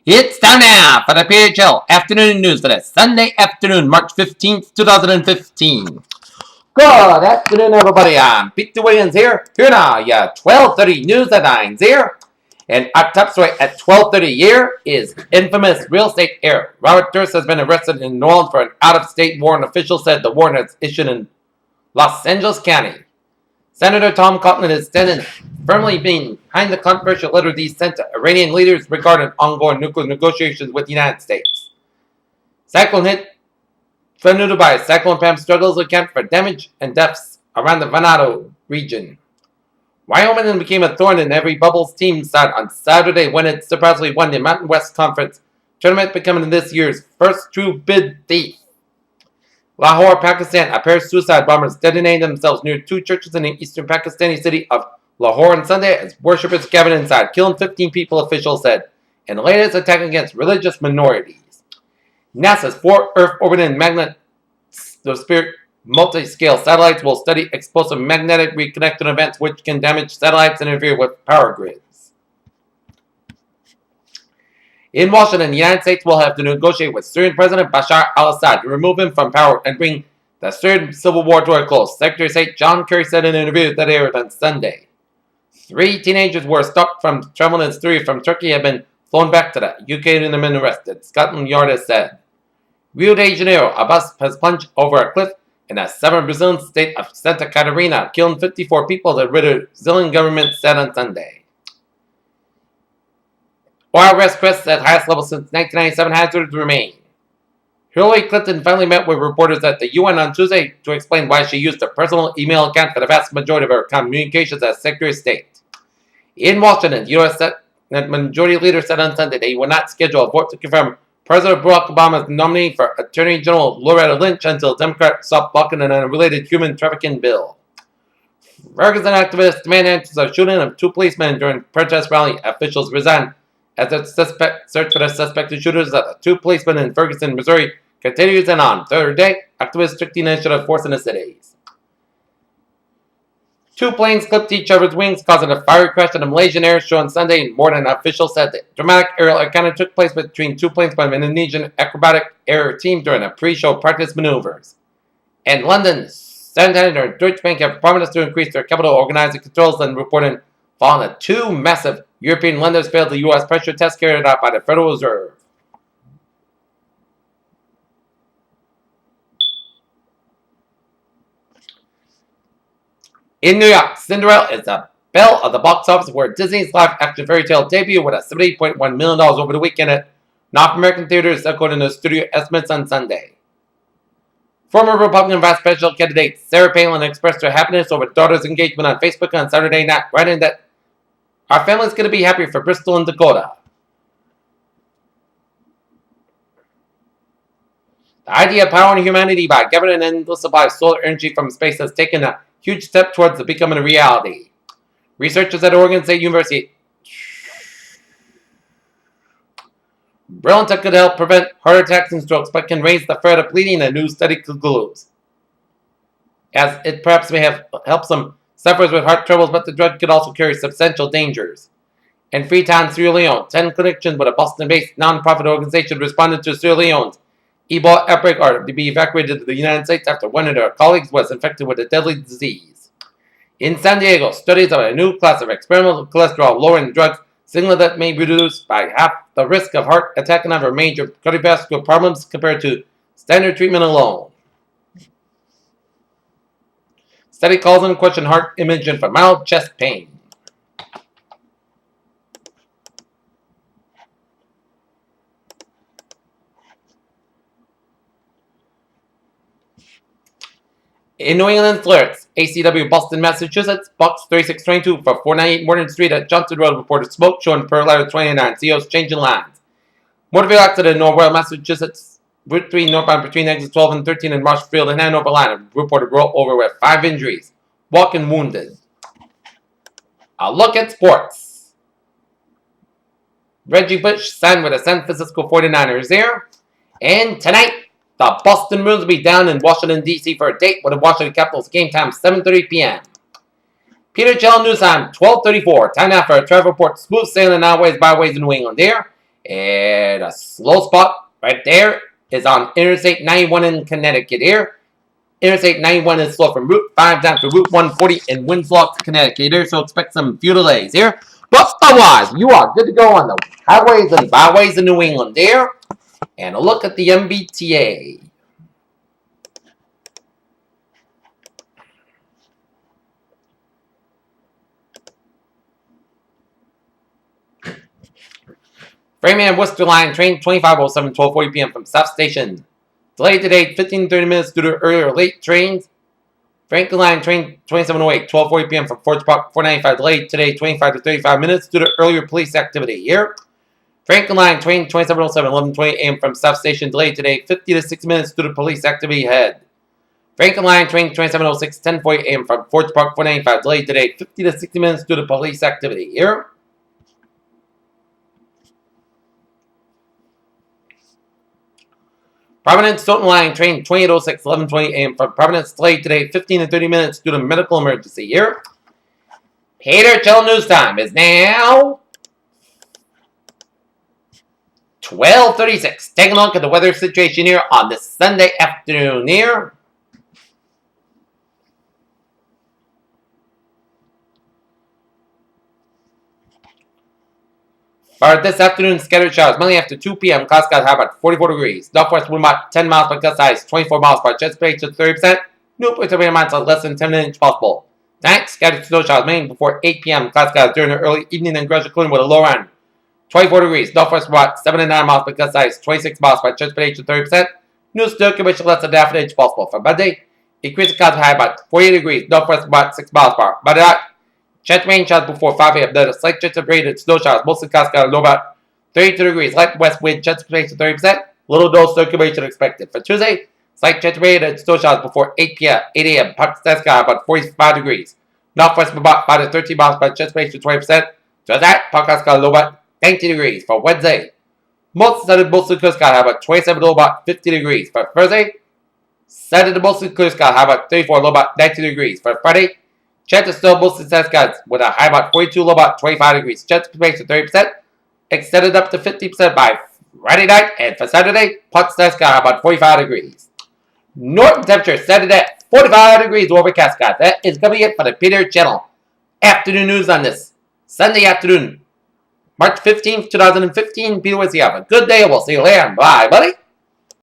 It's time now for the PHL afternoon news for this Sunday afternoon, March 15th, 2015. Good afternoon, everybody. I'm Peter Wiggins here. Here now, your 12:30 news headlines here. And our top story at 12:30 here is infamous real estate heir Robert Durst has been arrested in New Orleans for an out-of-state warrant. Officials said the warrant has issued in Los Angeles County. Senator Tom Cotton is standing firmly behind the controversial letter he sent to Iranian leaders regarding ongoing nuclear negotiations with the United States. Cyclone hit threatened by Cyclone Pam struggles to account for damage and deaths around the Venado region. Wyoming became a thorn in every Bubbles team side on Saturday when it surprisingly won the Mountain West Conference tournament, becoming this year's first true bid thief. Lahore, Pakistan, a pair of suicide bombers detonated themselves near two churches in the eastern Pakistani city of Lahore on Sunday as worshippers gathered inside, killing 15 people, officials said, in the latest attack against religious minorities. NASA's four Earth orbiting magnetosphere multi-scale satellites will study explosive magnetic reconnecting events which can damage satellites and interfere with power grids. In Washington, the United States will have to negotiate with Syrian President Bashar al-Assad to remove him from power and bring the Syrian civil war to a close, Secretary of State John Kerry said in an interview that aired on Sunday. 3 teenagers were stopped from traveling in Syria from Turkey have been flown back to the UK and have been arrested, Scotland Yard has said. Rio de Janeiro, a bus has plunged over a cliff in the southern Brazilian state of Santa Catarina, killing 54 people, the Brazilian government said on Sunday. Oil requests at highest level since 1997 hazards remain. Hillary Clinton finally met with reporters at the UN on Tuesday to explain why she used a personal email account for the vast majority of her communications as Secretary of State. In Washington, the U.S. Senate Majority Leader said on Sunday that he will not schedule a vote to confirm President Barack Obama's nominee for Attorney General Loretta Lynch until Democrats stop blocking an unrelated human trafficking bill. Ferguson activists demand answers of shooting of 2 policemen during a protest rally. Officials resigned as the search for the suspected shooters of the 2 policemen in Ferguson, Missouri, continues, and on third day, activists took the initiative of force in the cities. 2 planes clipped each other's wings, causing a fiery crash at a Malaysian air show on Sunday. More than an official said the dramatic aerial encounter took place between 2 planes by an Indonesian acrobatic air team during a pre-show practice maneuvers. In London, Santander and Deutsche Bank have promised to increase their capital organizing controls and reporting following the 2 massive European lenders failed the U.S. pressure test carried out by the Federal Reserve. In New York, Cinderella is the belle of the box office where Disney's live-action fairy tale debuted with a $78.1 million over the weekend at North American theaters, according to studio estimates on Sunday. Former Republican vice presidential candidate Sarah Palin expressed her happiness over daughter's engagement on Facebook on Saturday night, writing that our family's going to be happy for Bristol and Dakota. The idea of powering humanity by gathering an endless supply of solar energy from space has taken a huge step towards becoming a reality. Researchers at Oregon State University Brilliant could help prevent heart attacks and strokes, but can raise the threat of bleeding, a new study concludes. As it perhaps may have helped some sufferers with heart troubles, but the drug could also carry substantial dangers. In Freetown, Sierra Leone, 10 clinicians with a Boston-based non-profit organization responded to Sierra Leone's Ebola outbreak are to be evacuated to the United States after one of their colleagues was infected with a deadly disease. In San Diego, studies of a new class of experimental cholesterol-lowering drugs signal that may reduce by half the risk of heart attack and other major cardiovascular problems compared to standard treatment alone. Study calls into question heart imaging for mild chest pain. In New England Flirts, ACW Boston, Massachusetts, Box 3622 for 498 Morton Street at Johnson Road reported smoke showing per ladder 29. CEOs changing lines. Motor vehicle accident in Norwell, Massachusetts, Route 3 northbound between exits 12 and 13 in Marshfield and Hanover line. Reported rollover with 5 injuries. Walking wounded. A look at sports. Reggie Bush signed with the San Francisco 49ers there. And tonight, the Boston Bruins will be down in Washington, D.C. for a date with the Washington Capitals. Game time, 7:30 p.m. Peter Chell News Time, 12:34. Time now for a travel report. Smooth sailing highways, byways in New England there. And a slow spot right there is on Interstate 91 in Connecticut here. Interstate 91 is slow from Route 5 down to Route 140 in Winslow, Connecticut here, so expect some few delays here. But otherwise, you are good to go on the highways and byways in New England there. And a look at the MBTA. Framingham Worcester Line train 2507, 12:40 p.m. from South Station. Delayed today 15-30 minutes due to earlier or late trains. Franklin Line train 2708, 12:40 p.m. from Forge Park 495. Delayed today 25 to 35 minutes due to earlier police activity here. Franklin Line train 2707, 11:20 a.m. from South Station. Delayed today 50 to 60 minutes due to police activity ahead. Franklin Line train 2706, 10:40 a.m. from Forge Park 495. Delayed today 50 to 60 minutes due to police activity here. Providence Stoughton Line train 2806, 11:20 a.m. from Providence. Delayed today 15 to 30 minutes due to medical emergency here. Peter Chill News Time is now 12:36. Take a look at the weather situation here on this Sunday afternoon here. For this afternoon, scattered showers mainly after 2 p.m. Clouds got high about 44 degrees. Northwest wind about 10 miles per gust size, 24 miles per hour. Chance rate to 30%. New precipitation amounts of less than 10 inches possible. Night, scattered snow showers mainly before 8 p.m. Clouds got during the early evening and gradual cooling with a low end. 24 degrees. Northwest about 7 to 9 miles per gust size, 26 miles per hour. Chance rate to 30%. New snow accumulation less than half an inch possible. For Monday, increasing clouds high about 48 degrees. Northwest about 6 miles per hour. By the chance rain showers before 5 a.m. Then a slight chance of rain and snow showers. Mostly clouds got a low about 32 degrees. Light west wind, chance of rain to 30%. Little dose circulation expected. For Tuesday, slight chance of rain and snow showers before 8 a.m. Pakistan sky about 45 degrees. Northwest about 5 to 13 miles per hour. Chance of rain to 20%. So that, Pakistan sky low about 90 degrees. For Wednesday, mostly clear sky high about 27, low about 50 degrees. For Thursday, Saturday, mostly clear sky high about 34, low about 90 degrees. For Friday, chance of snow mostly sunny skies with a high about 42, low about 25 degrees. Chance of rain to 30%. Extended up to 50% by Friday night, and for Saturday, Pakistan sky about 45 degrees. Northern temperature Saturday at 45 degrees overcast skies. That is going to be it for the Peter Channel afternoon news on this Sunday afternoon, March 15th, 2015. Peter, have a good day, and we'll see you later. Bye, buddy.